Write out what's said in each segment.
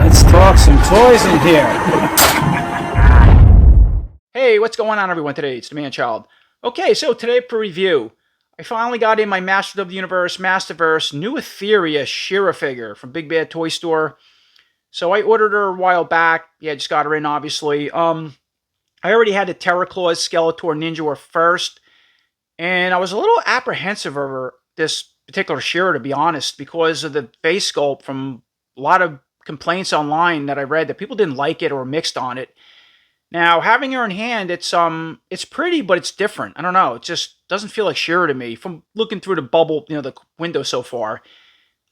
Let's talk some toys in here. Hey, what's going on everyone today? It's the Man-Child. Okay, so today for review, I finally got in my Master of the Universe, Masterverse, new Etheria She-Ra figure from Big Bad Toy Store. So I ordered her a while back. Yeah, just got her in, obviously. I already had the Terror Claws Skeletor Ninja War first, and I was a little apprehensive over this particular She-Ra, to be honest, because of the face sculpt. From a lot of complaints online that I read that people didn't like it or mixed on it. Now, having her in hand, it's pretty, but it's different. I don't know. It just doesn't feel like She-Ra to me from looking through the bubble, the window so far.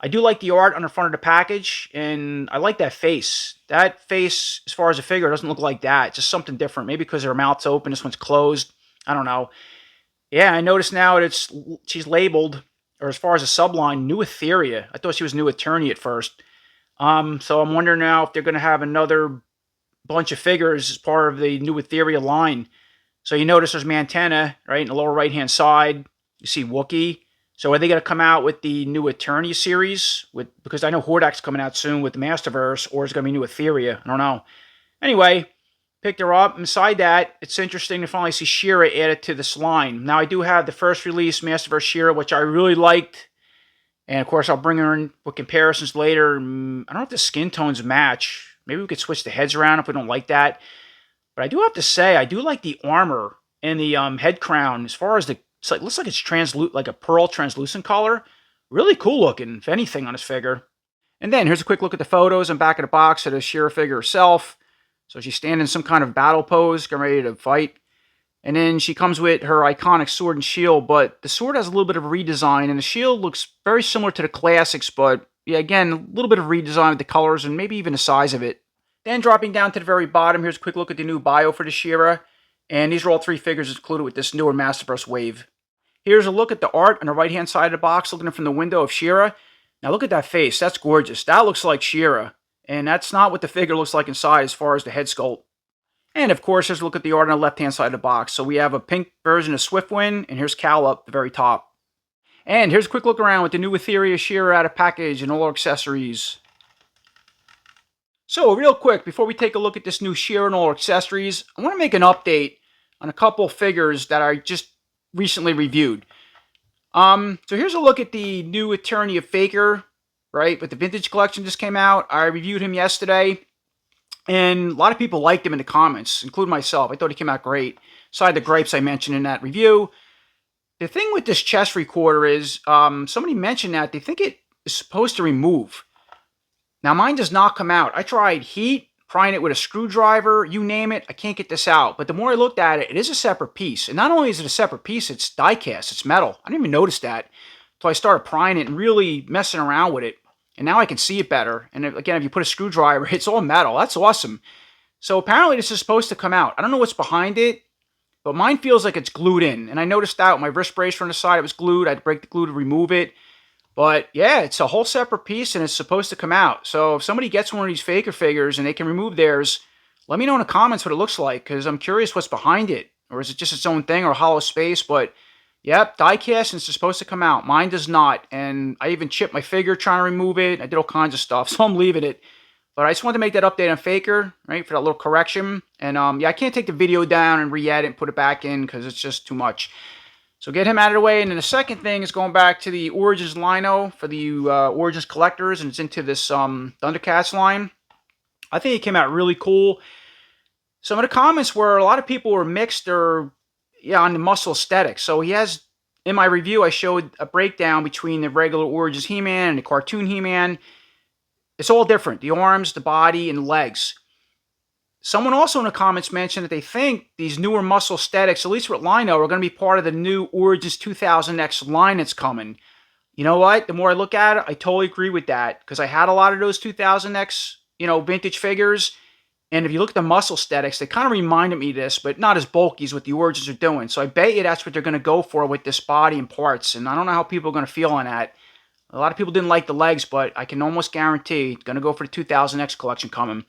I do like the art on the front of the package, and I like that face. That face, as far as a figure, doesn't look like that. It's just something different. Maybe because her mouth's open, this one's closed. I don't know. Yeah, I noticed now that she's labeled, or as far as a subline, New Etheria. I thought she was New Eternia at first. So I'm wondering now if they're going to have another bunch of figures as part of the New Etheria line. So you notice there's Mantenna, right, in the lower right-hand side. You see Wookiee. So are they going to come out with the New Eternia series? Because I know Hordak's coming out soon with the Masterverse, or it's going to be New Etheria. I don't know. Anyway, picked her up. Beside that, it's interesting to finally see She-Ra added to this line. Now, I do have the first release Masterverse She-Ra, which I really liked. And, of course, I'll bring her in with comparisons later. I don't know if the skin tones match. Maybe we could switch the heads around if we don't like that. But I do have to say, I do like the armor and the head crown. As far as it looks like it's like a pearl translucent color. Really cool looking, if anything, on this figure. And then here's a quick look at the photos and back of the box of the She-Ra figure herself. So she's standing in some kind of battle pose, getting ready to fight. And then she comes with her iconic sword and shield, but the sword has a little bit of redesign, and the shield looks very similar to the classics, but yeah, again, a little bit of redesign with the colors and maybe even the size of it. Then dropping down to the very bottom, here's a quick look at the new bio for the She-Ra. And these are all three figures included with this newer Masterverse wave. Here's a look at the art on the right-hand side of the box, looking from the window of She-Ra. Now look at that face. That's gorgeous. That looks like She-Ra. And that's not what the figure looks like inside as far as the head sculpt. And of course, here's a look at the art on the left-hand side of the box. So we have a pink version of Swiftwind, and here's Cal up at the very top. And here's a quick look around with the new Etheria She-Ra out of package and all our accessories. So real quick, before we take a look at this new She-Ra and all our accessories, I want to make an update on a couple figures that I just recently reviewed. So here's a look at the new Eternia Faker, right? But the Vintage Collection just came out. I reviewed him yesterday, and a lot of people liked him in the comments, including myself. I thought he came out great. Aside the gripes I mentioned in that review. The thing with this chest recorder is, somebody mentioned that they think it is supposed to remove. Now, mine does not come out. I tried heat, prying it with a screwdriver, you name it, I can't get this out. But the more I looked at it, it is a separate piece. And not only is it a separate piece, it's die-cast, it's metal. I didn't even notice that until I started prying it and really messing around with it. And now I can see it better. And again, if you put a screwdriver, it's all metal. That's awesome. So apparently this is supposed to come out. I don't know what's behind it, but mine feels like it's glued in. And I noticed that with my wrist brace from the side, it was glued. I had to break the glue to remove it. But yeah, it's a whole separate piece and it's supposed to come out. So if somebody gets one of these Faker figures and they can remove theirs, let me know in the comments what it looks like, because I'm curious what's behind it. Or is it just its own thing or a hollow space? But yep, die cast and it's supposed to come out. Mine does not. And I even chipped my figure trying to remove it. I did all kinds of stuff, so I'm leaving it. But I just wanted to make that update on Faker, right, for that little correction. And yeah, I can't take the video down and re-edit and put it back in because it's just too much. So get him out of the way. And then the second thing is going back to the Origins Lino for the Origins collectors, and it's into this Thundercats line. I think it came out really cool. Some of the comments were a lot of people were mixed or on the muscle aesthetic. So he has, in my review, I showed a breakdown between the regular Origins He-Man and the cartoon He-Man. It's all different. The arms, the body, and the legs. Someone also in the comments mentioned that they think these newer muscle aesthetics, at least with Lino, are going to be part of the new Origins 2000X line that's coming. You know what? The more I look at it, I totally agree with that. Because I had a lot of those 2000X, vintage figures. And if you look at the muscle aesthetics, they kind of reminded me of this, but not as bulky as what the Origins are doing. So I bet you that's what they're going to go for with this body and parts. And I don't know how people are going to feel on that. A lot of people didn't like the legs, but I can almost guarantee it's going to go for the 2000X collection coming.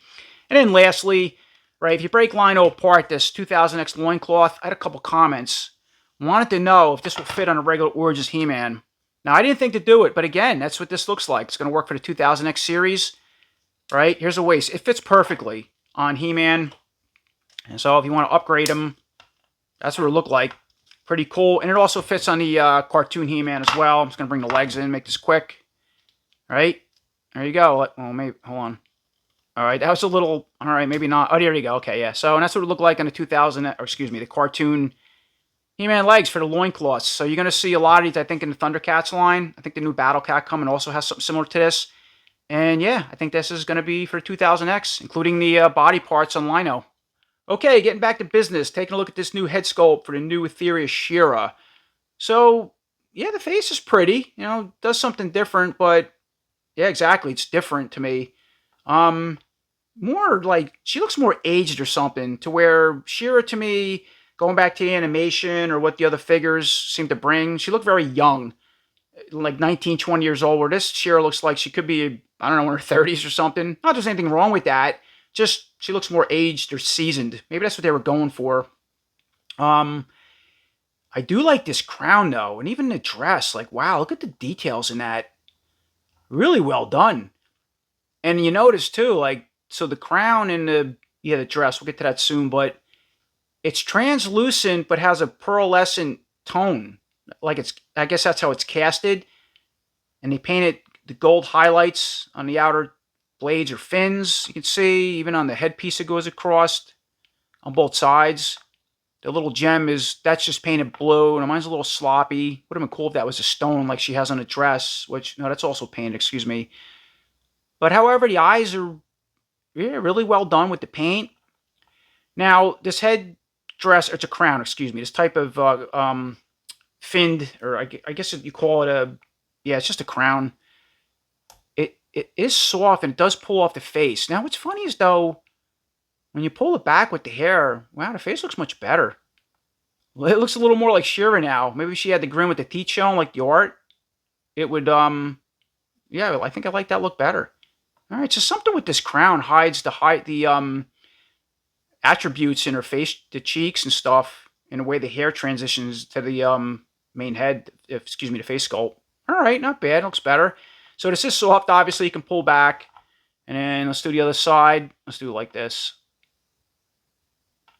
And then lastly, right, if you break Lino apart, this 2000X loincloth, I had a couple comments. Wanted to know if this will fit on a regular Origins He-Man. Now, I didn't think to do it, but again, that's what this looks like. It's going to work for the 2000X series, right? Here's a waist. It fits perfectly on He-Man. And so if you want to upgrade him, that's what it looked like. Pretty cool. And it also fits on the cartoon He-Man as well. I'm just going to bring the legs in, make this quick. All right? There you go. Well, maybe, hold on. All right, that was a little, all right, maybe not. Oh, there you go. Okay, yeah. So, and that's what it looked like on the 2000, or excuse me, the cartoon He-Man legs for the loincloths. So you're going to see a lot of these, I think, in the Thundercats line. I think the new Battle Cat coming also has something similar to this. And yeah, I think this is going to be for 2000X, including the body parts on Lino. Okay, getting back to business, taking a look at this new head sculpt for the new Etheria She-Ra. So, yeah, the face is pretty. You know, does something different, but yeah, exactly. It's different to me. More like, she looks more aged or something, to where She-Ra to me, going back to the animation or what the other figures seem to bring, she looked very young. Like 19, 20 years old, where this She-Ra looks like she could be, I don't know, in her 30s or something. Not there's anything wrong with that. Just, she looks more aged or seasoned. Maybe that's what they were going for. I do like this crown, though. And even the dress. Like, wow, look at the details in that. Really well done. And you notice, too, like, so the crown and the dress, we'll get to that soon, but it's translucent, but has a pearlescent tone. Like it's, I guess that's how it's casted. And they painted the gold highlights on the outer blades or fins. You can see even on the headpiece it goes across on both sides. The little gem that's just painted blue, and mine's a little sloppy. Would have been cool if that was a stone like she has on a dress, which, no, that's also painted, excuse me. But however, the eyes are, yeah, really well done with the paint. Now, this head dress, it's a crown, excuse me, this type of finned, or I guess you call it yeah, it's just a crown. It is soft, and it does pull off the face. Now, what's funny is, though, when you pull it back with the hair, wow, the face looks much better. It looks a little more like She-Ra now. Maybe she had the grin with the teeth showing, like the art. It would, yeah, I think I like that look better. All right, so something with this crown hides the attributes in her face, the cheeks and stuff, in the way the hair transitions to the main head, excuse me, the face sculpt. All right, not bad, looks better. So this is soft, obviously, you can pull back. And then let's do the other side. Let's do it like this.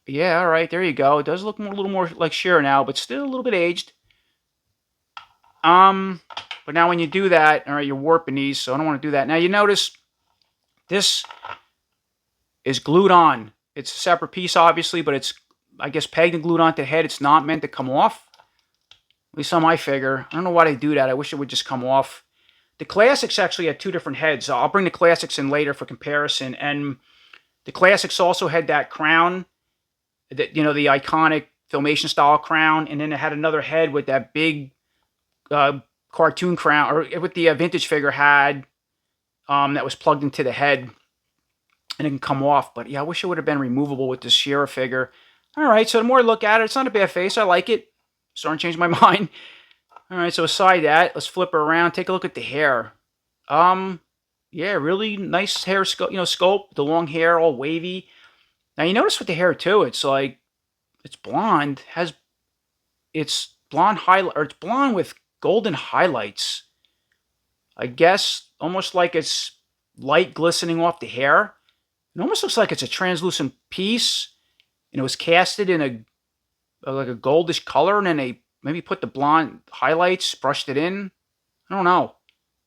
Yeah, all right, there you go. It does look a little more like She-Ra now, but still a little bit aged. But now when you do that, all right, you're warping these, so I don't want to do that. Now you notice this is glued on. It's a separate piece, obviously, but it's, I guess, pegged and glued onto the head. It's not meant to come off. At least on my figure. I don't know why they do that. I wish it would just come off. The Classics actually had two different heads. I'll bring the Classics in later for comparison. And the Classics also had that crown, that, you know, the iconic Filmation style crown, and then it had another head with that big cartoon crown, or with the vintage figure had, that was plugged into the head, and it can come off. But yeah, I wish it would have been removable with this She-Ra figure. All right, so the more I look at it, it's not a bad face. I like it. Starting to change my mind. All right, so aside that, let's flip her around. Take a look at the hair. Yeah, really nice hair sculpt. The long hair, all wavy. Now you notice with the hair too, it's like, it's blonde. It's blonde highlight, or it's blonde with golden highlights. I guess almost like it's light glistening off the hair. It almost looks like it's a translucent piece, and it was casted in like a goldish color, and then they maybe put the blonde highlights, brushed it in. I don't know.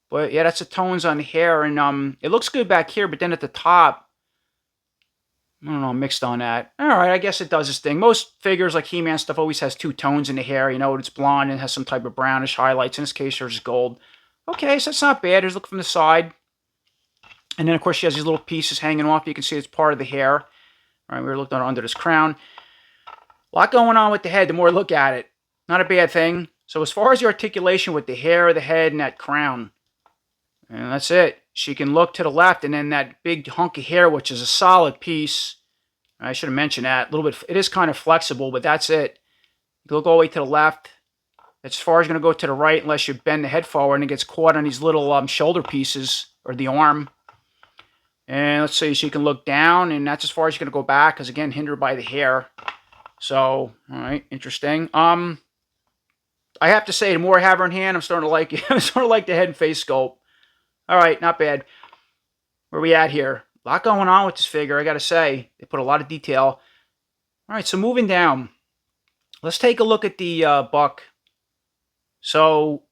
But yeah, that's the tones on the hair, and it looks good back here, but then at the top, I don't know, I'm mixed on that. All right, I guess it does its thing. Most figures, like He-Man stuff, always has two tones in the hair. You know, it's blonde and has some type of brownish highlights. In this case, there's gold. Okay, so that's not bad. Here's a look from the side. And then, of course, she has these little pieces hanging off. You can see it's part of the hair. All right, we were looking under this crown. A lot going on with the head the more I look at it. Not a bad thing. So as far as the articulation with the hair, the head, and that crown, and that's it. She can look to the left, and then that big hunk of hair, which is a solid piece. I should have mentioned that. A little bit. It is kind of flexible, but that's it. You can look all the way to the left. As far as going to go to the right, unless you bend the head forward, and it gets caught on these little shoulder pieces, or the arm. And let's see, she can look down, and that's as far as you're going to go back, because again, hindered by the hair. So, all right, interesting. I I have to say, the more I have her in hand, I'm starting to like it. I'm starting to like the head and face sculpt. All right, not bad. Where we at here? A lot going on with this figure, I got to say. They put a lot of detail. All right, so moving down. Let's take a look at the buck. So,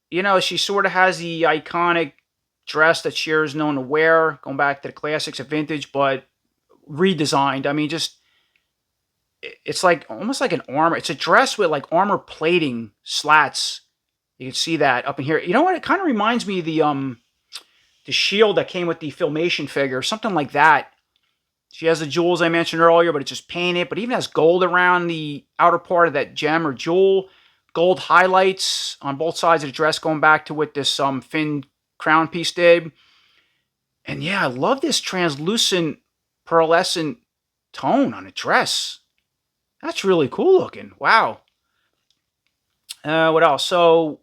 you know, she sort of has the iconic dress that She-Ra is known to wear, going back to the classics of vintage, but redesigned. I mean, just, it's like almost like an armor. It's a dress with like armor plating slats. You can see that up in here. You know what? It kind of reminds me of the shield that came with the Filmation figure, something like that. She has the jewels I mentioned earlier, but it's just painted, but even has gold around the outer part of that gem or jewel. Gold highlights on both sides of the dress, going back to what this fin crown piece did. And yeah, I love this translucent, pearlescent tone on the dress. That's really cool looking. Wow. What else? So,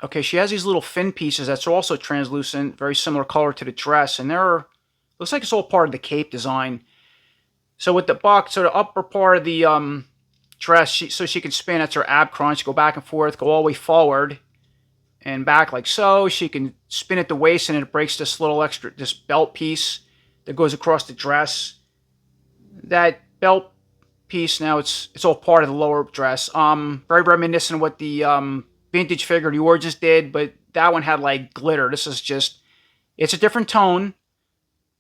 okay, she has these little fin pieces that's also translucent, very similar color to the dress, and they're, looks like it's all part of the cape design. So with the buck, so the upper part of the dress, so she can spin, that's her ab crunch, go back and forth, go all the way forward and back like so. She can spin at the waist, and it breaks this little extra, this belt piece that goes across the dress. That belt piece, now it's all part of the lower dress. Very reminiscent of what the vintage figure the Origins did, but that one had like glitter. This is just, it's a different tone.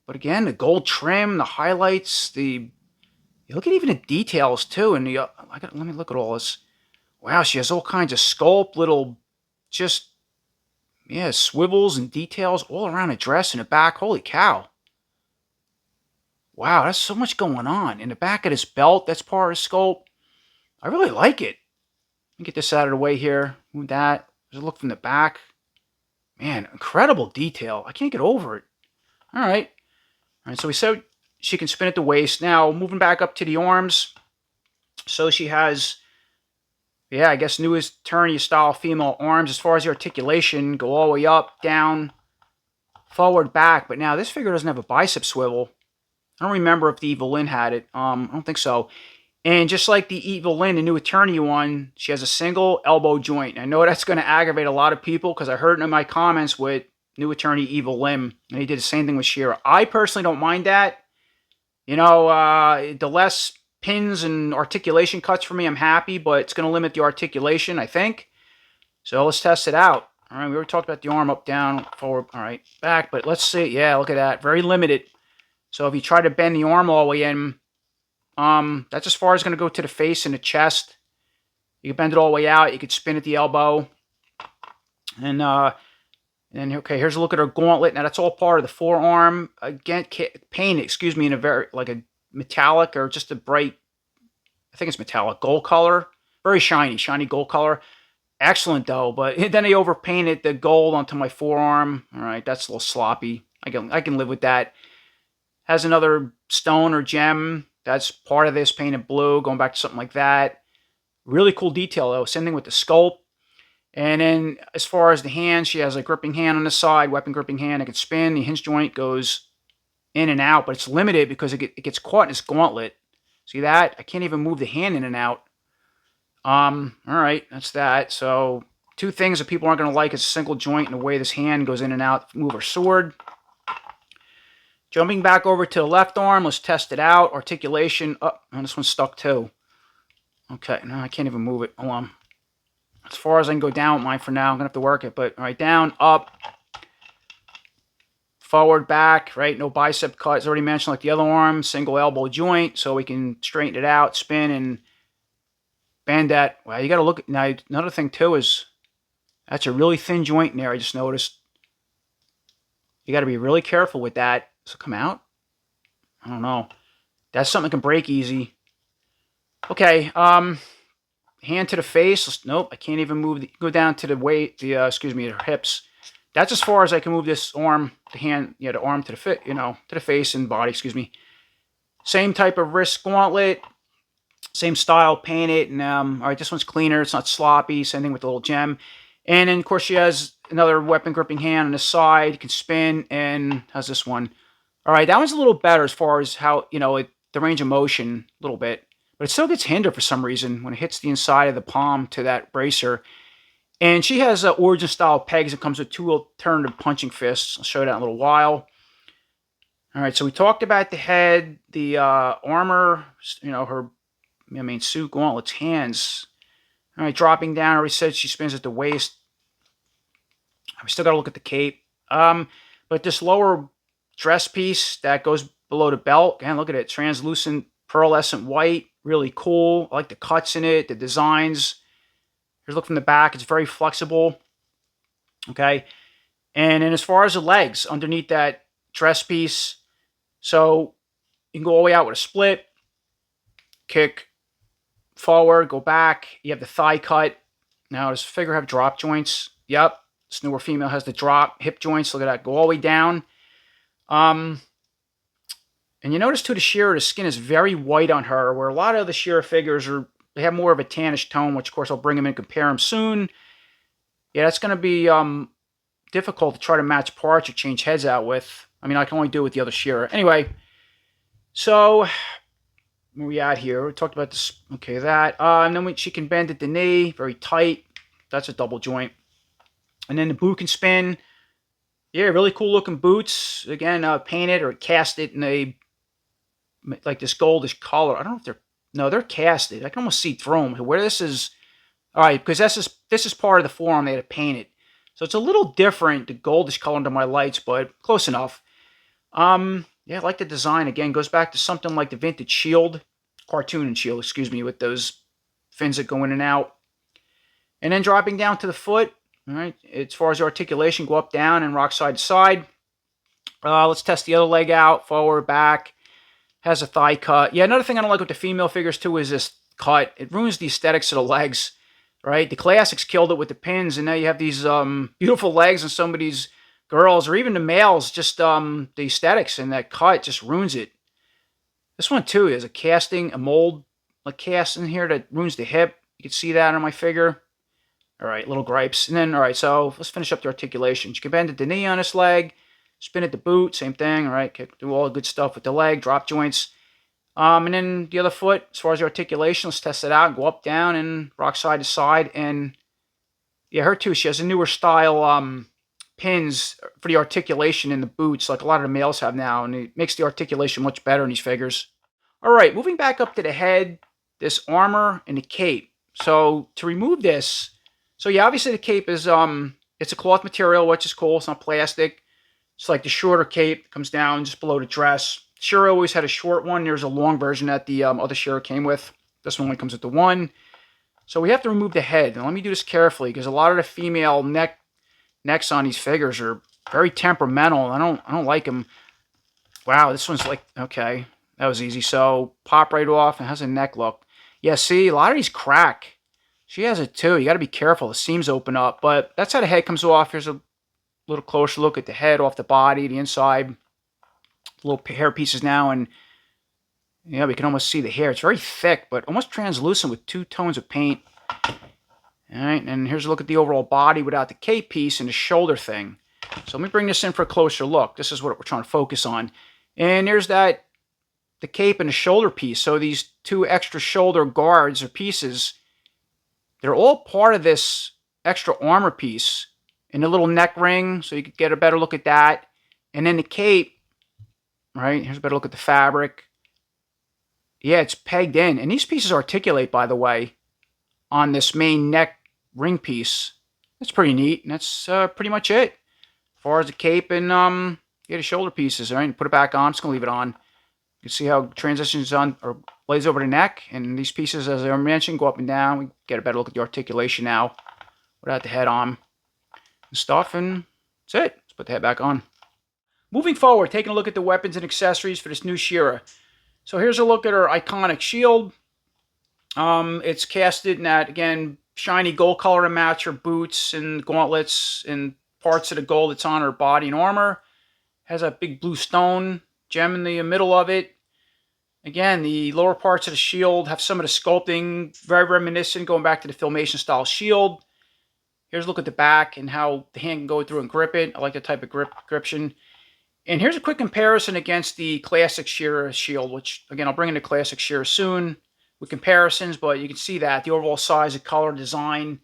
But again, the gold trim, the highlights, you look at even the details too. And let me look at all this. Wow, she has all kinds of sculpt, little, just, yeah, swivels and details all around the dress and the back. Holy cow. Wow, that's so much going on. In the back of this belt, that's part of the sculpt. I really like it. Let me get this out of the way here. Move that. There's a look from the back. Man, incredible detail. I can't get over it. All right. All right, so we said she can spin at the waist. Now, moving back up to the arms. So she has, yeah, I guess new Etheria style female arms. As far as the articulation, go all the way up, down, forward, back. But now this figure doesn't have a bicep swivel. I don't remember if the Evil Lyn had it. I don't think so. And just like the Evil Lyn, the new Etheria one, she has a single elbow joint. I know that's going to aggravate a lot of people because I heard it in my comments with new Etheria Evil Lyn, and he did the same thing with She-Ra. I personally don't mind that. You know, the less pins and articulation cuts for me, I'm happy, but it's going to limit the articulation, I think. So let's test it out. All right, we already talked about the arm up, down, forward, all right, back, but let's see. Yeah, look at that. Very limited. So if you try to bend the arm all the way in, that's as far as it's going to go to the face and the chest. You can bend it all the way out. You could spin at the elbow. And okay, here's a look at her gauntlet. Now that's all part of the forearm. Again, painted, excuse me, in a very, like a metallic or just a bright, I think it's metallic, gold color. Very shiny gold color. Excellent though, but then they overpainted the gold onto my forearm. All right, that's a little sloppy. I can live with that. Has another stone or gem. That's part of this, painted blue, going back to something like that. Really cool detail though. Same thing with the sculpt. And then as far as the hand, she has a gripping hand on the side, weapon gripping hand. It can spin. The hinge joint goes in and out, but it's limited because it gets caught in this gauntlet. See that? I can't even move the hand in and out. All right, that's that. So two things that people aren't going to like is a single joint and the way this hand goes in and out. Move her sword. Jumping back over to the left arm, let's test it out. Articulation. Oh, this one's stuck too. Okay, no, I can't even move it. Hold on. As far as I can go down with mine for now, I'm going to have to work it. But, all right, down, up, forward, back, right? No bicep cut. As already mentioned, like the other arm, single elbow joint, so we can straighten it out, spin, and bend that. Well, you got to look at, now, another thing, too, is that's a really thin joint in there, I just noticed. You got to be really careful with that. So come out? I don't know. That's something that can break easy. Okay, hand to the face. Nope, I can't even move. Go down to the weight. Excuse me, her hips. That's as far as I can move this arm, the hand, yeah, the arm to the to the face and body. Excuse me. Same type of wrist gauntlet, same style, painted. And all right, this one's cleaner. It's not sloppy. Same thing with the little gem. And then of course she has another weapon gripping hand on the side. You can spin. And how's this one? All right, that one's a little better as far as how the range of motion a little bit. But but it still gets hindered for some reason when it hits the inside of the palm to that bracer. And she has origin style pegs. It comes with 2 alternative punching fists. I'll show you that in a little while. All right, so we talked about the head, the armor, her main suit, gauntlets, hands. All right, dropping down. I already said she spins at the waist. We still got to look at the cape. But this lower dress piece that goes below the belt, again, look at it. Translucent, pearlescent white. Really cool. I like the cuts in it, the designs. Here's a look from the back. It's very flexible. Okay. And then as far as the legs, underneath that dress piece, so you can go all the way out with a split, kick, forward, go back. You have the thigh cut. Now, does the figure have drop joints? Yep. This newer female has the drop hip joints. Look at that. Go all the way down. And you notice too, the She-Ra, the skin is very white on her, where a lot of the She-Ra figures they have more of a tannish tone, which of course I'll bring them in and compare them soon. Yeah, that's going to be difficult to try to match parts or change heads out with. I mean, I can only do it with the other She-Ra. Anyway, so where we at here? We talked about this. Okay, that. And then she can bend at the knee, very tight. That's a double joint. And then the boot can spin. Yeah, really cool looking boots. Again, painted or casted in like this goldish color. I don't know if they're casted. I can almost see through them. Where this is, all right, because this is part of the forearm. They had to paint it, so it's a little different, the goldish color under my lights, but close enough. Yeah, I like the design. Again, goes back to something like the vintage Shield, cartoon and Shield, excuse me, with those fins that go in and out. And then dropping down to the foot. All right, as far as articulation, go up, down, and rock side to side. Let's test the other leg out, forward, back. Has a thigh cut. Yeah, another thing I don't like with the female figures too is this cut. It ruins the aesthetics of the legs, right? The classics killed it with the pins, and now you have these beautiful legs and some of these girls, or even the males, just the aesthetics, and that cut just ruins it. This one too is a casting, a mold, like cast in here that ruins the hip. You can see that on my figure. All right, little gripes. And then, all right, so let's finish up the articulation. You can bend at the knee on this leg, spin at the boot, same thing. All right, do all the good stuff with the leg, drop joints. And then the other foot, as far as the articulation, let's test it out. Go up, down, and rock side to side. And yeah, her too, she has a newer style pins for the articulation in the boots, like a lot of the males have now, and it makes the articulation much better in these figures. All right, moving back up to the head, this armor and the cape. So to remove this, so yeah, obviously the cape is it's a cloth material, which is cool. It's not plastic. It's like the shorter cape comes down just below the dress. She-Ra always had a short one. There's a long version that the other She-Ra came with. This one only comes with the one. So we have to remove the head. And let me do this carefully, because a lot of the female necks on these figures are very temperamental. I don't like them. Wow, this one's like, okay, that was easy. So pop right off. And how's the neck look? Yeah, see, a lot of these crack. She has it too. You got to be careful. The seams open up. But that's how the head comes off. Here's a little closer look at the head off the body, the inside. Little hair pieces now. And yeah, we can almost see the hair. It's very thick, but almost translucent with 2 tones of paint. All right, and here's a look at the overall body without the cape piece and the shoulder thing. So let me bring this in for a closer look. This is what we're trying to focus on. And there's the cape and the shoulder piece. So these 2 extra shoulder guards or pieces, they're all part of this extra armor piece. And the little neck ring, so you could get a better look at that. And then the cape, right? Here's a better look at the fabric. Yeah, it's pegged in. And these pieces articulate, by the way, on this main neck ring piece. That's pretty neat. And that's pretty much it. As far as the cape and the shoulder pieces, all right? Put it back on. I'm just going to leave it on. You can see how it transitions on or lays over the neck. And these pieces, as I mentioned, go up and down. We get a better look at the articulation now without the head on and stuff. And that's it. Let's put the head back on. Moving forward, taking a look at the weapons and accessories for this new She-Ra. So here's a look at her iconic shield. It's casted in that, again, shiny gold color to match her boots and gauntlets and parts of the gold that's on her body and armor. Has a big blue stone gem in the middle of it. Again, the lower parts of the shield have some of the sculpting, very reminiscent, going back to the Filmation style shield. Here's a look at the back and how the hand can go through and grip it. I like the type of gription. And here's a quick comparison against the classic She-Ra shield, which, again, I'll bring in the classic She-Ra soon with comparisons, but you can see that the overall size, the color, design,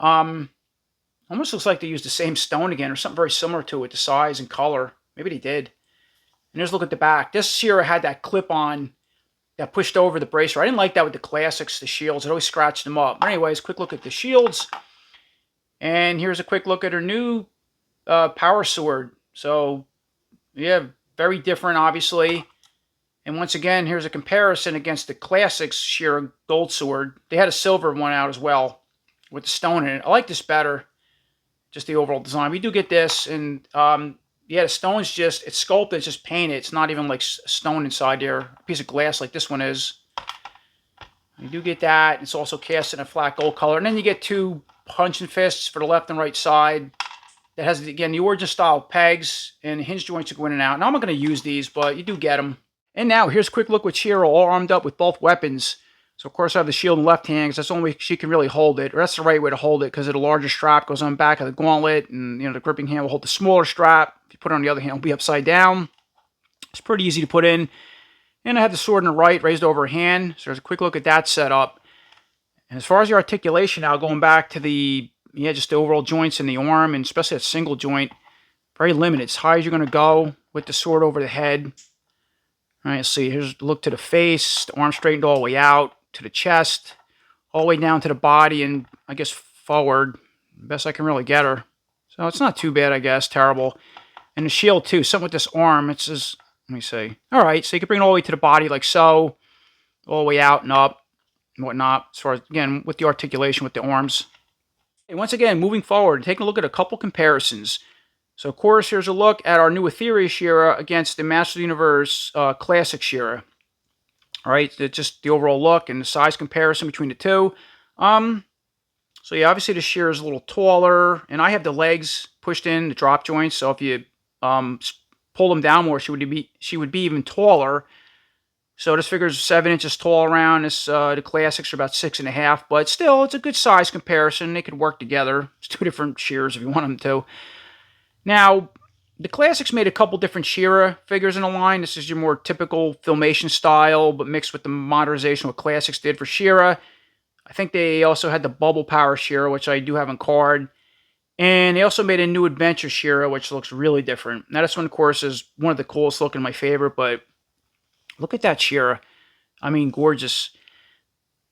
almost looks like they used the same stone again, or something very similar to it, the size and color. Maybe they did. And just look at the back. This She-Ra had that clip-on that pushed over the bracer. I didn't like that with the classics, the shields. It always scratched them up. But anyways, quick look at the shields. And here's a quick look at her new power sword. So, yeah, very different, obviously. And once again, here's a comparison against the classics She-Ra gold sword. They had a silver one out as well with the stone in it. I like this better, just the overall design. We do get this, and yeah, the stone's just, it's sculpted, it's just painted. It's not even like stone inside there. A piece of glass like this one is. You do get that. It's also cast in a flat gold color. And then you get two punching fists for the left and right side. That has, again, the origin style pegs and hinge joints to go in and out. Now, I'm not going to use these, but you do get them. And now, here's a quick look with She-Ra all armed up with both weapons. So, of course, I have the shield in the left hand because that's the only way she can really hold it. Or that's the right way to hold it because the larger strap goes on the back of the gauntlet. And, you know, the gripping hand will hold the smaller strap. If you put it on the other hand, it'll be upside down. It's pretty easy to put in. And I have the sword in the right raised over her hand. So there's a quick look at that setup. And as far as the articulation now, going back to the, yeah, just the overall joints in the arm, and especially that single joint, very limited. As high as you're going to go with the sword over the head. All right, let's see. Here's a look to the face. The arm straightened all the way out to the chest, all the way down to the body, and I guess forward. Best I can really get her. So it's not too bad, I guess. Terrible. And the shield, too. Something with this arm. It's just, let me see. All right, so you can bring it all the way to the body like so, all the way out and up and whatnot, as far as, again, with the articulation with the arms. And once again, moving forward, taking a look at a couple comparisons. So, of course, here's a look at our new Etheria She-Ra against the Master of the Universe Classic She-Ra. All right, just the overall look and the size comparison between the two. So, yeah, obviously the She-Ra is a little taller, and I have the legs pushed in, the drop joints, so if you pull them down more, she would be even taller. So this figure's 7 inches tall around. This the classics are about 6.5, but still, it's a good size comparison. They could work together. It's two different She-Ras if you want them to. Now, the classics made a couple different She-Ra figures in a line. This is your more typical Filmation style, but mixed with the modernization what classics did for She-Ra. I think they also had the Bubble Power She-Ra, which I do have on card. And they also made a new Adventure She-Ra, which looks really different. Now, this one, of course, is one of the coolest looking, my favorite, but look at that She-Ra. I mean, gorgeous.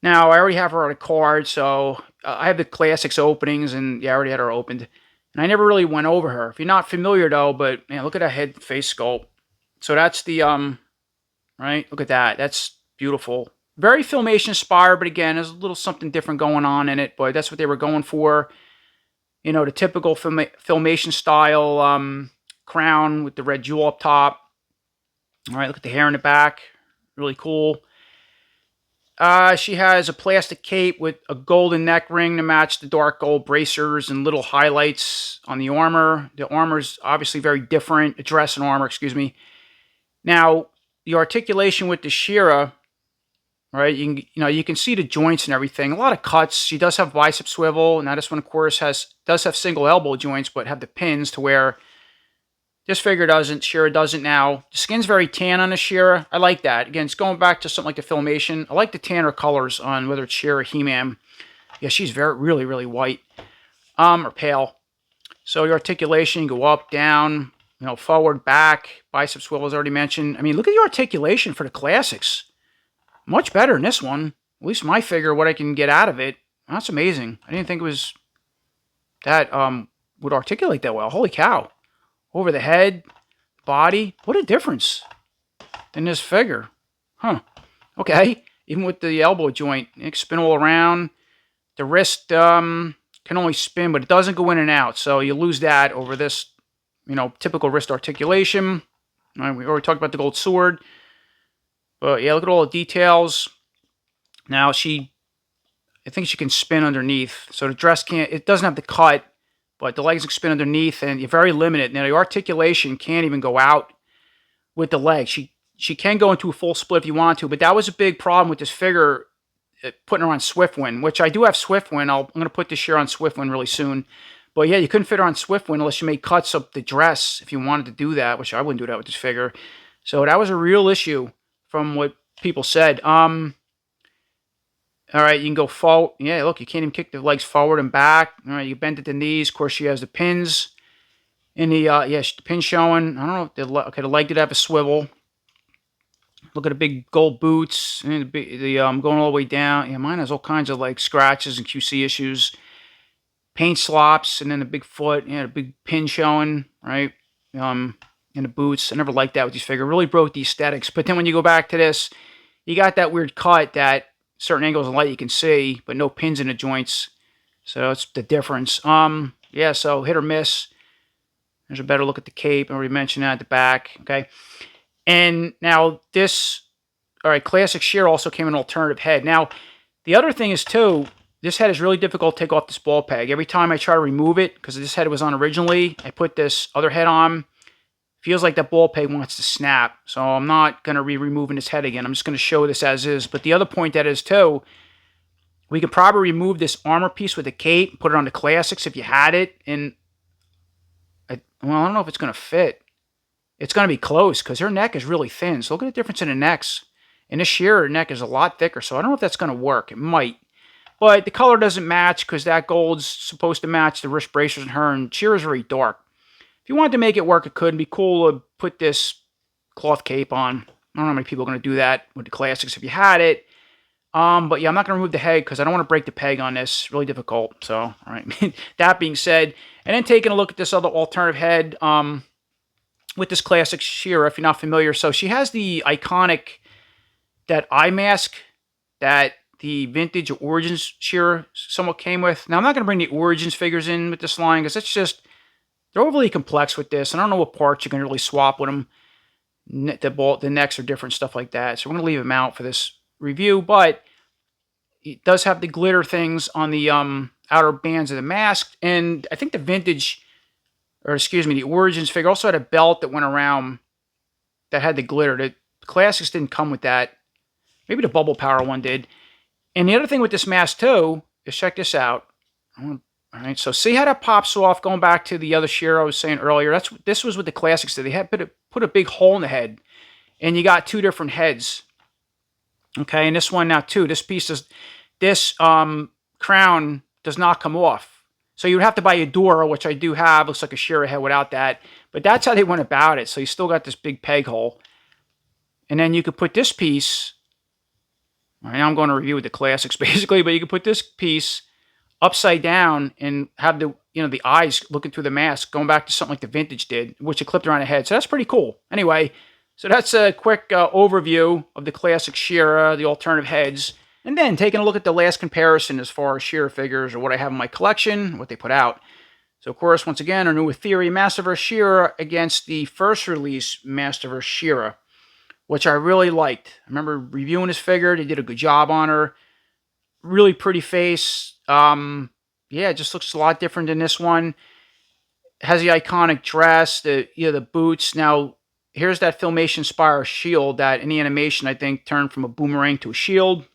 Now, I already have her on a card, so I have the classics openings, and yeah, I already had her opened. And I never really went over her. If you're not familiar, though, but man, look at that head face sculpt. So that's the, right? Look at that. That's beautiful. Very Filmation inspired, but again, there's a little something different going on in it, but that's what they were going for. You know, the typical Filmation style crown with the red jewel up top. All right, look at the hair in the back. Really cool. She has a plastic cape with a golden neck ring to match the dark gold bracers and little highlights on the armor. The armor's obviously very different. The dress and armor, excuse me. Now, the articulation with the She-Ra, right? You can see the joints and everything. A lot of cuts. She does have bicep swivel. Now, this one, of course, does have single elbow joints, but have the pins to where this figure doesn't. She-Ra doesn't now. The skin's very tan on the She-Ra. I like that. Again, it's going back to something like the Filmation. I like the tanner colors on whether it's She-Ra or He-Man. Yeah, she's really, really white. Or pale. So the articulation, you go up, down, forward, back. Bicep swivel, as already mentioned. I mean, look at the articulation for the classics. Much better than this one. At least my figure, what I can get out of it. That's amazing. I didn't think it was that would articulate that well. Holy cow. Over the head, body. What a difference in this figure. Huh. Okay. Even with the elbow joint, it can spin all around. The wrist can only spin, but it doesn't go in and out. So you lose that over this, typical wrist articulation. All right, we already talked about the gold sword. But yeah, look at all the details. Now I think she can spin underneath. So the dress it doesn't have the cut. But the legs can spin underneath, and you're very limited. Now, the articulation can't even go out with the legs. She can go into a full split if you want to, but that was a big problem with this figure, putting her on Swiftwind, which I do have Swiftwind. I'm going to put this year on Swiftwind really soon. But yeah, you couldn't fit her on Swiftwind unless you made cuts up the dress if you wanted to do that, which I wouldn't do that with this figure. So that was a real issue from what people said. All right, you can go forward. Yeah, look, you can't even kick the legs forward and back. All right, you bend at the knees. Of course, she has the pins in the, yeah, the pin showing. I don't know if okay, the leg did have a swivel. Look at the big gold boots and the going all the way down. Yeah, mine has all kinds of like scratches and QC issues, paint slops, and then the big foot. Yeah, the big pin showing, right? In the boots. I never liked that with these figures. Really broke the aesthetics. But then when you go back to this, you got that weird cut that certain angles of light you can see, but no pins in the joints. So that's the difference. Yeah, so hit or miss. There's a better look at the cape. I already mentioned that at the back. Okay. And now this, all right, Classic She-Ra also came in an alternative head. Now, the other thing is, too, this head is really difficult to take off this ball peg. Every time I try to remove it, because this head was on originally, I put this other head on. Feels like that ball peg wants to snap. So I'm not going to be removing this head again. I'm just going to show this as is. But the other point that is, too, we could probably remove this armor piece with the cape, put it on the Classics if you had it. And, well, I don't know if it's going to fit. It's going to be close because her neck is really thin. So look at the difference in the necks. And this She-Ra neck is a lot thicker. So I don't know if that's going to work. It might. But the color doesn't match because that gold's supposed to match the wrist bracers in her. And She-Ra's very dark. If you wanted to make it work, it could. It'd be cool to put this cloth cape on. I don't know how many people are going to do that with the Classics if you had it. But yeah, I'm not going to remove the head because I don't want to break the peg on this. It's really difficult. So, all right. That being said, and then taking a look at this other alternative head with this Classic She-Ra, if you're not familiar. So she has the iconic, that eye mask that the vintage Origins She-Ra somewhat came with. Now, I'm not going to bring the Origins figures in with this line because it's just, they're overly complex with this. And I don't know what parts you can really swap with them. The necks are different, stuff like that. So we're going to leave them out for this review. But it does have the glitter things on the outer bands of the mask. And I think the vintage, or excuse me, the Origins figure also had a belt that went around that had the glitter. The Classics didn't come with that. Maybe the Bubble Power one did. And the other thing with this mask, too, is check this out. All right, so see how that pops off, going back to the other She-Ra I was saying earlier. This was with the Classics. They had put a big hole in the head, and you got two different heads. Okay, and this one now, too. This piece is, this crown does not come off. So you would have to buy a Dora, which I do have. Looks like a She-Ra head without that. But that's how they went about it. So you still got this big peg hole. And then you could put this piece, all right, now I'm going to review the Classics basically, but you could put this piece upside down and have the, the eyes looking through the mask, going back to something like the vintage did, which it clipped around the head. So that's pretty cool. Anyway, so that's a quick overview of the Classic She-Ra, the alternative heads. And then taking a look at the last comparison as far as She-Ra figures or what I have in my collection, what they put out. So, of course, once again, our new Etheria Masterverse She-Ra against the first release Masterverse She-Ra, which I really liked. I remember reviewing this figure. They did a good job on her. Really pretty face. Yeah, it just looks a lot different than this one. It has the iconic dress, the boots. Now, here's that Filmation Spire shield that in the animation, I think, turned from a boomerang to a shield.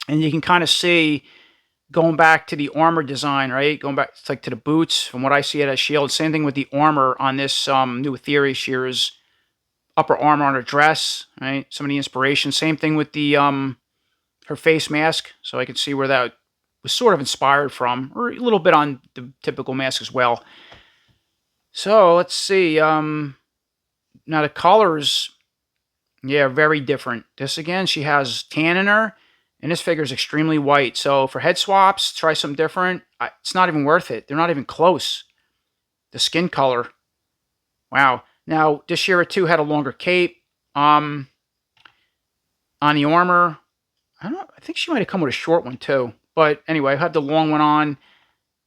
And you can kind of see, going back to the armor design, right? Going back to the boots, from what I see it as shield. Same thing with the armor on this new Etheria She-Ra's upper armor on her dress, right? Some of the inspiration. Same thing with the her face mask. So I could see where that was sort of inspired from, or a little bit on the typical mask as well. So let's see. Now the colors, yeah, very different. This again, she has tan in her. And this figure is extremely white. So for head swaps, try something different. It's not even worth it. They're not even close. The skin color. Wow. Now, this She-Ra 2 had a longer cape. On the armor, I think she might have come with a short one too. But anyway, I had the long one on.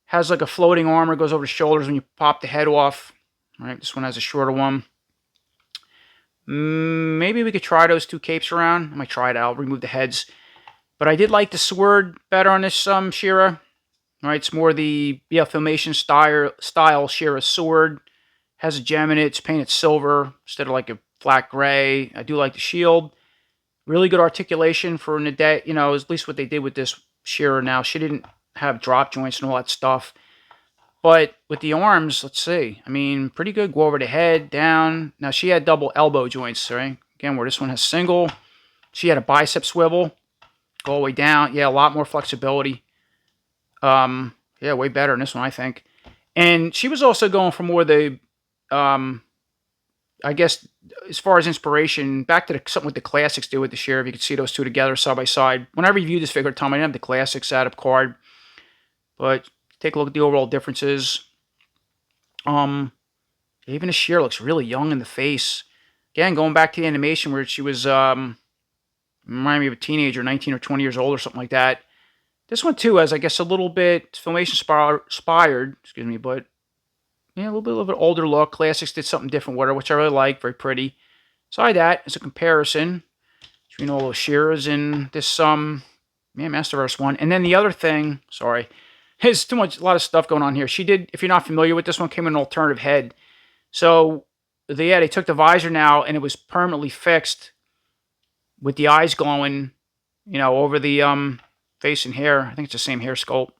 Has like a floating armor. Goes over the shoulders when you pop the head off. All right, this one has a shorter one. Maybe we could try those two capes around. I might try it out. Remove the heads. But I did like the sword better on this She-Ra. All right, it's more the Filmation style She-Ra sword. Has a gem in it. It's painted silver instead of like a flat gray. I do like the shield. Really good articulation for in the day. At least what they did with this She-Ra now. She didn't have drop joints and all that stuff. But with the arms, let's see. I mean, pretty good. Go over the head, down. Now, she had double elbow joints, right? Again, where this one has single. She had a bicep swivel. Go all the way down. Yeah, a lot more flexibility. Yeah, way better in this one, I think. And she was also going for more the, I guess, as far as inspiration, back to something what the classics do with the She-Ra. If you could see those two together side by side. When I reviewed this figure, Tom, I didn't have the classics out of card, but take a look at the overall differences. Even the She-Ra looks really young in the face. Again, going back to the animation where she was, reminded me of a teenager, 19 or 20 years old or something like that. This one, too, has, I guess, a little bit Filmation inspired, excuse me, but yeah, a little bit older look. Classics did something different with her, which I really like. Very pretty. Aside that, as a comparison between all those She-Ras and this, Masterverse one. And then the other thing, sorry, there's a lot of stuff going on here. She did, if you're not familiar with this one, came in an alternative head. So, they took the visor now, and it was permanently fixed with the eyes glowing, over the, face and hair. I think it's the same hair sculpt.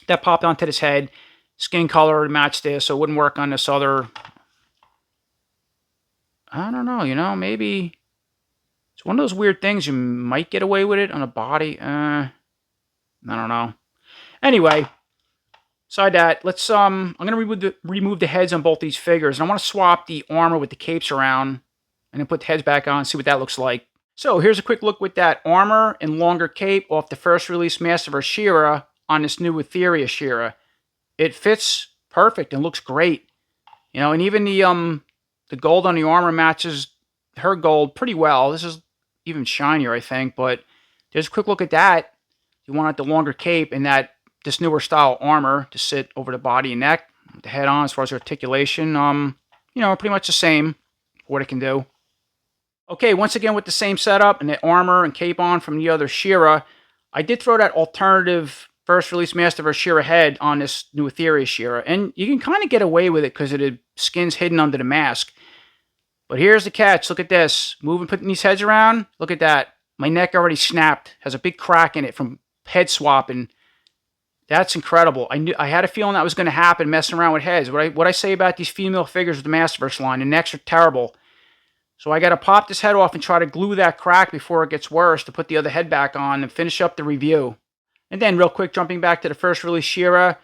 That popped onto this head. Skin color matched this, so it wouldn't work on this other. I don't know, maybe it's one of those weird things you might get away with it on a body. I don't know. Anyway, aside that, let's I'm gonna remove the heads on both these figures, and I want to swap the armor with the capes around, and then put the heads back on, and see what that looks like. So here's a quick look with that armor and longer cape off the first release Masterverse She-Ra on this new Etheria She-Ra. It fits perfect and looks great. And even the gold on the armor matches her gold pretty well. This is even shinier, I think, but just a quick look at that. You want the longer cape and this newer style armor to sit over the body and neck, with the head on as far as articulation. Pretty much the same for what it can do. Okay, once again with the same setup and the armor and cape on from the other She-Ra, I did throw that alternative first release Masterverse She-Ra head on this new Etheria She-Ra, and you can kind of get away with it because the skin's hidden under the mask. But here's the catch. Look at this. Putting these heads around. Look at that. My neck already snapped. Has a big crack in it from head swapping. That's incredible. I had a feeling that was going to happen messing around with heads. What I say about these female figures with the Masterverse line, the necks are terrible. So I got to pop this head off and try to glue that crack before it gets worse to put the other head back on and finish up the review. And then real quick, jumping back to the first release She-Ra,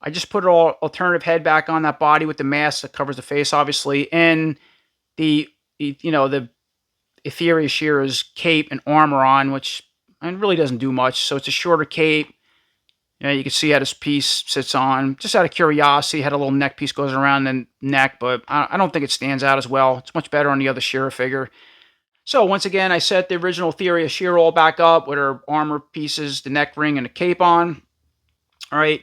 I just put an alternative head back on that body with the mask that covers the face, obviously, and the Etheria She-Ra's cape and armor on, which really doesn't do much. So it's a shorter cape. You can see how this piece sits on. Just out of curiosity, had a little neck piece goes around the neck, but I don't think it stands out as well. It's much better on the other She-Ra figure. So once again, I set the original Etheria She-Ra all back up with her armor pieces, the neck ring, and the cape on. All right,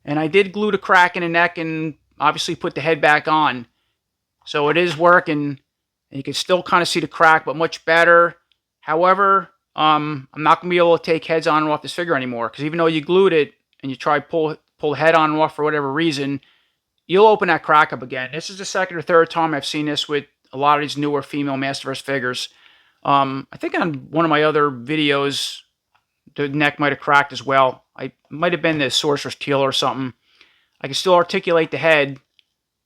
and I did glue the crack in the neck and obviously put the head back on. So it is working, and you can still kind of see the crack, but much better. However, I'm not going to be able to take heads on and off this figure anymore, because even though you glued it and you try to pull the head on and off for whatever reason, you'll open that crack up again. This is the second or third time I've seen this with a lot of these newer female Masterverse figures. I think on one of my other videos, the neck might have cracked as well. It might have been the Sorcerer's Teal or something. I can still articulate the head,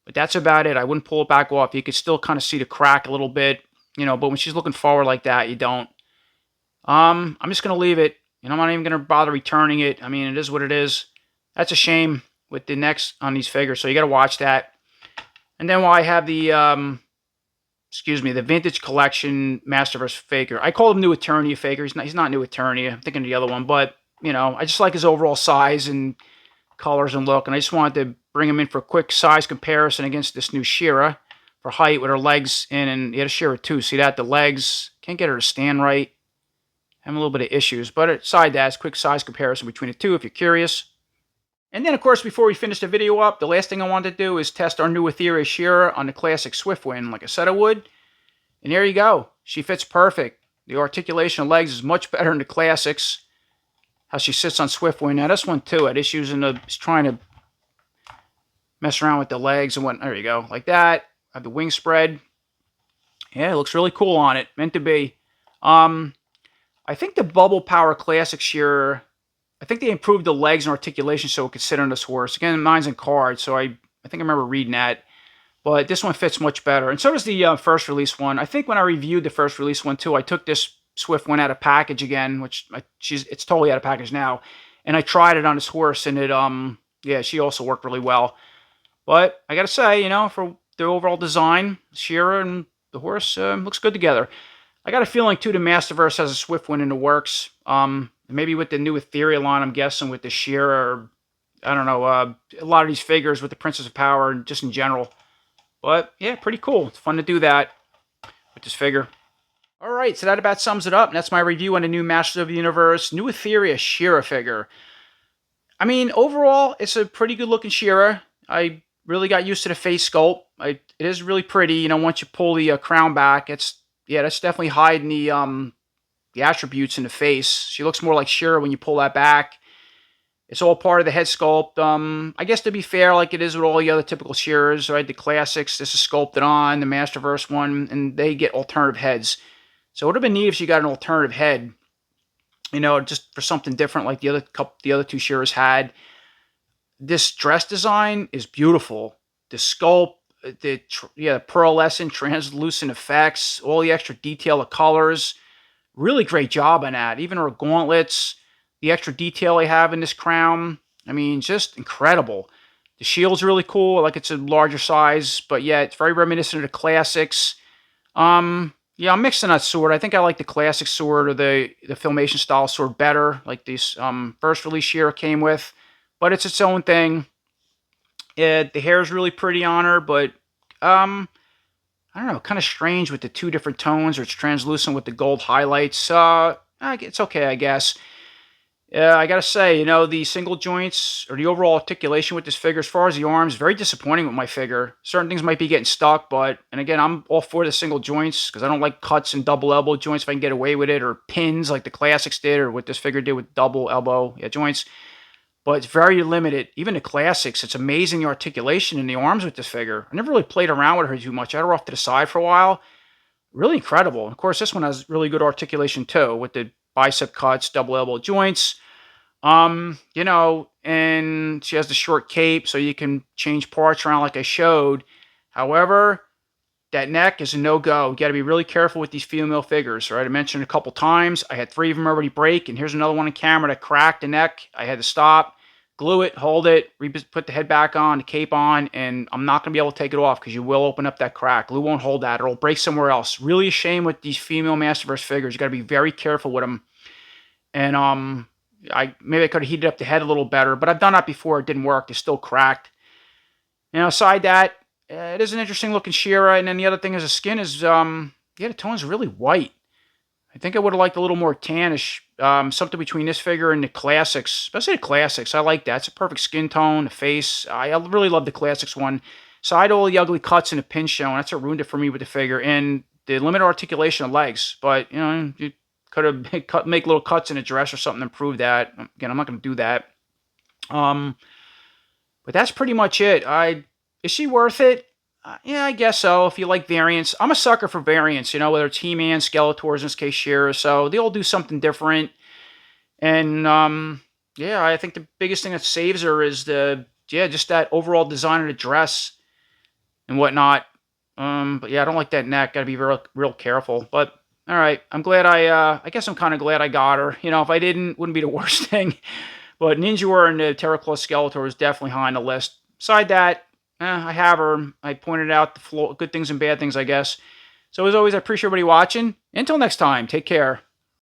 but that's about it. I wouldn't pull it back off. You could still kind of see the crack a little bit, but when she's looking forward like that, you don't. I'm just going to leave it. I'm not even going to bother returning it. I mean, it is what it is. That's a shame with the necks on these figures, so you got to watch that. And then while I have the, the Vintage Collection Masterverse figure. I call him New Eternia figure. He's not New Eternia. I'm thinking of the other one, but, I just like his overall size and colors and look, and I just wanted to bring him in for a quick size comparison against this new She-Ra for height with her legs in, and he had a She-Ra too. See that? The legs, can't get her to stand right. Having a little bit of issues, but aside that, it's a quick size comparison between the two if you're curious. And then, of course, before we finish the video up, the last thing I wanted to do is test our new Etheria She-Ra on the classic Swiftwind, like I said I would. And there you go. She fits perfect. The articulation of legs is much better in the classics. How she sits on Swiftwind. Now, this one, too, had issues in trying to mess around with the legs and what. There you go. Like that. Have the wing spread. Yeah, it looks really cool on it. Meant to be. I think the Bubble Power Classic She-Ra, I think they improved the legs and articulation so it could sit on this horse. Again, mine's in card, so I think I remember reading that. But this one fits much better. And so does the first release one. I think when I reviewed the first release one, too, I took this Swiftwind out of package again, which it's totally out of package now. And I tried it on this horse, and it yeah, she also worked really well. But I gotta say, you know, for the overall design, She-Ra and the horse looks good together. I got a feeling too the Masterverse has a Swiftwind in the works. Maybe with the new Etheria line, I'm guessing with the She-Ra, or I don't know, a lot of these figures with the Princess of Power and just in general. But yeah, pretty cool. It's fun to do that with this figure. All right, so that about sums it up. That's my review on the new Masters of the Universe, new Etheria She-Ra figure. I mean, overall, it's a pretty good looking She-Ra. I really got used to the face sculpt. It is really pretty. You know, once you pull the crown back, that's definitely hiding the attributes in the face. She looks more like She-Ra when you pull that back. It's all part of the head sculpt. I guess to be fair, like it is with all the other typical She-Ras, right? The classics, this is sculpted on, the Masterverse one, and they get alternative heads. So it would have been neat if she got an alternative head, you know, just for something different like the other two She-Ras had. This dress design is beautiful. The sculpt, the pearlescent, translucent effects, all the extra detail, the colors, really great job on that. Even her gauntlets, the extra detail they have in this crown, I mean, just incredible. The shield's really cool, like it's a larger size, but yeah, it's very reminiscent of the classics. Yeah, I'm mixing that sword. I think I like the classic sword or the Filmation style sword better, like these first release She-Ra came with. But it's its own thing. The hair is really pretty on her, but I don't know, kind of strange with the two different tones, or it's translucent with the gold highlights. It's okay, I guess. I gotta say, you know, the single joints or the overall articulation with this figure, as far as the arms, very disappointing with my figure. Certain things might be getting stuck, but, and again, I'm all for the single joints because I don't like cuts and double elbow joints if I can get away with it, or pins like the classics did, or what this figure did with double elbow joints. But it's very limited. Even the classics, it's amazing the articulation in the arms with this figure. I never really played around with her too much. I had her off to the side for a while. Really incredible. And of course, this one has really good articulation too, with the bicep cuts, double elbow joints. You know, and she has the short cape, so you can change parts around like I showed. However, that neck is a no-go. You got to be really careful with these female figures, right? I mentioned a couple times. I had 3 of them already break, and here's another one on camera that cracked the neck. I had to stop, glue it, hold it, put the head back on, the cape on, and I'm not going to be able to take it off because you will open up that crack. Glue won't hold that. It'll break somewhere else. Really a shame with these female Masterverse figures. You got to be very careful with them. And, maybe I could have heated up the head a little better, but I've done that before. It didn't work. It's still cracked. You know, aside that, it is an interesting looking She-Ra. And then the other thing is the skin is, the tone's really white. I think I would have liked a little more tannish, something between this figure and the classics, especially the classics. I like that. It's a perfect skin tone, the face. I really love the classics one. Aside all the ugly cuts and the pin showing, that's what ruined it for me with the figure. And the limited articulation of legs. But, you know, you could have make little cuts in a dress or something to improve that. Again, I'm not going to do that. But that's pretty much it. Is she worth it? Yeah, I guess so. If you like variants, I'm a sucker for variants. You know, whether it's He-Man, Skeletors, in this case She-Ra. So they all do something different. And yeah, I think the biggest thing that saves her is just that overall design of the dress and whatnot. But yeah, I don't like that neck. Got to be real careful. But all right, I'm glad I guess I'm kind of glad I got her. You know, if I didn't, wouldn't be the worst thing. But Ninja and the Terraclaw Skeletor is definitely high on the list. Beside that, I have her. I pointed out the good things and bad things, I guess. So as always, I appreciate everybody watching. Until next time, take care.